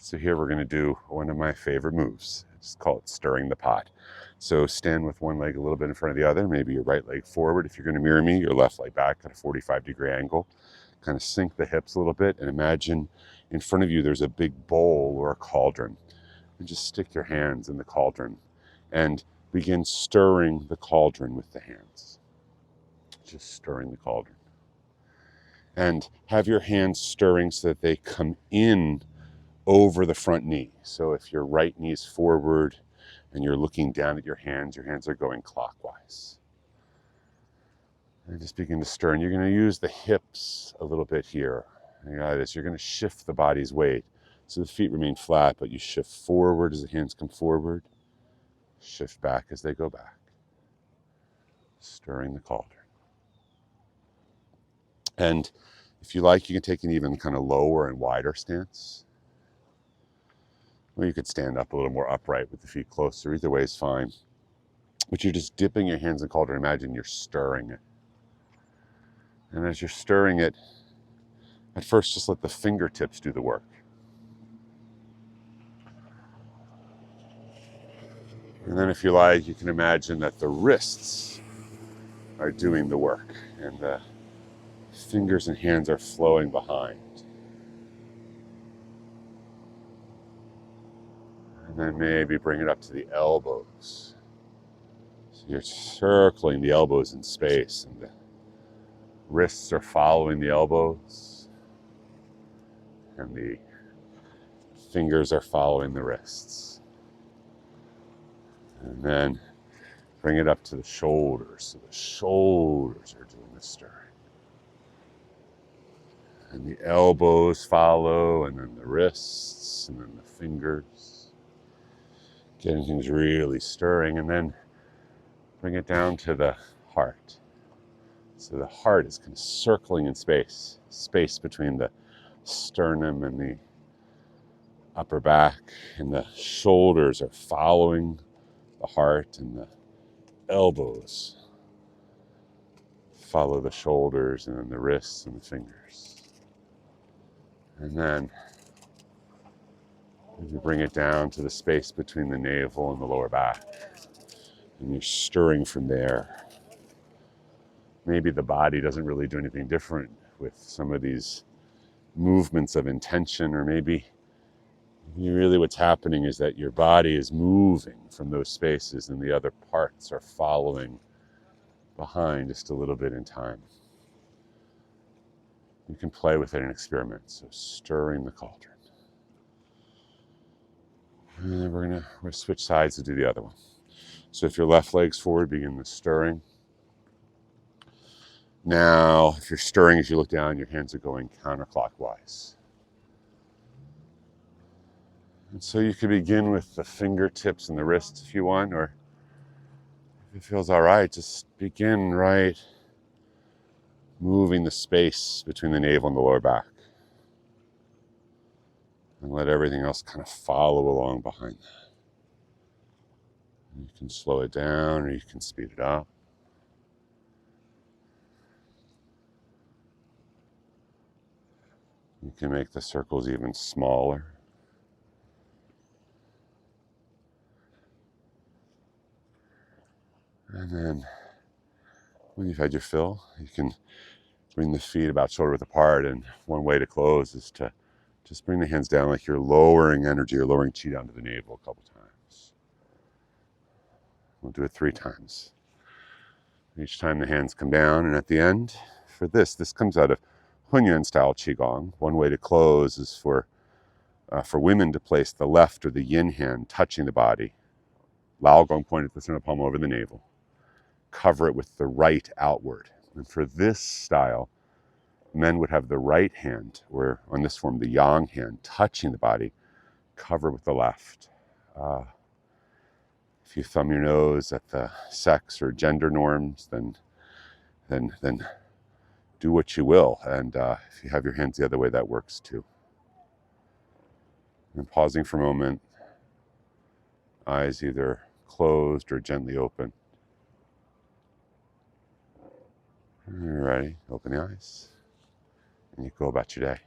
So here we're going to do one of my favorite moves. It's called stirring the pot. So stand with one leg a little bit in front of the other, maybe your right leg forward. If you're going to mirror me, your left leg back at a 45-degree angle. Kind of sink the hips a little bit and imagine in front of you there's a big bowl or a cauldron. And just stick your hands in the cauldron and begin stirring the cauldron with the hands. Just stirring the cauldron. And have your hands stirring so that they come in over the front knee. So if your right knee is forward and you're looking down at your hands are going clockwise. And just begin to stir. And you're going to use the hips a little bit here. You got this. You're going to shift the body's weight. So the feet remain flat, but you shift forward as the hands come forward. Shift back as they go back. Stirring the cauldron. And if you like, you can take an even kind of lower and wider stance. Or you could stand up a little more upright with the feet closer. Either way is fine. But you're just dipping your hands in the cauldron. Imagine you're stirring it. And as you're stirring it, at first just let the fingertips do the work. And then if you like, you can imagine that the wrists are doing the work and the fingers and hands are flowing behind. And then maybe bring it up to the elbows. So you're circling the elbows in space and the wrists are following the elbows and the fingers are following the wrists. And then bring it up to the shoulders. So the shoulders are doing the stirring. And the elbows follow, and then the wrists, and then the fingers. Getting things really stirring, and then bring it down to the heart. So the heart is kind of circling in space. Space between the sternum and the upper back, and the shoulders are following the heart, and the elbows follow the shoulders, and then the wrists and the fingers. And then you bring it down to the space between the navel and the lower back. And you're stirring from there. Maybe the body doesn't really do anything different with some of these movements of intention, or maybe really what's happening is that your body is moving from those spaces and the other parts are following behind just a little bit in time. You can play with it and experiment. So stirring the cauldron. And then we're gonna switch sides to do the other one. So if your left leg's forward, begin the stirring. Now, if you're stirring as you look down, your hands are going counterclockwise. And so you can begin with the fingertips and the wrists if you want, or if it feels all right, just begin right moving the space between the navel and the lower back. And let everything else kind of follow along behind that. You can slow it down or you can speed it up. You can make the circles even smaller. And then when you've had your fill, you can bring the feet about shoulder width apart. And one way to close is to just bring the hands down like you're lowering energy or lowering chi down to the navel a couple times. We'll do it 3 times. Each time the hands come down, and at the end, for this comes out of Hunyuan style Qigong. One way to close is for women to place the left or the yin hand touching the body. Lao Gong pointed at the center palm over the navel. Cover it with the right outward. And for this style, men would have the right hand, or on this form, the yang hand, touching the body, cover with the left. If you thumb your nose at the sex or gender norms, then do what you will. And if you have your hands the other way, that works too. And pausing for a moment, eyes either closed or gently open. All right, open the eyes, and you go about your day.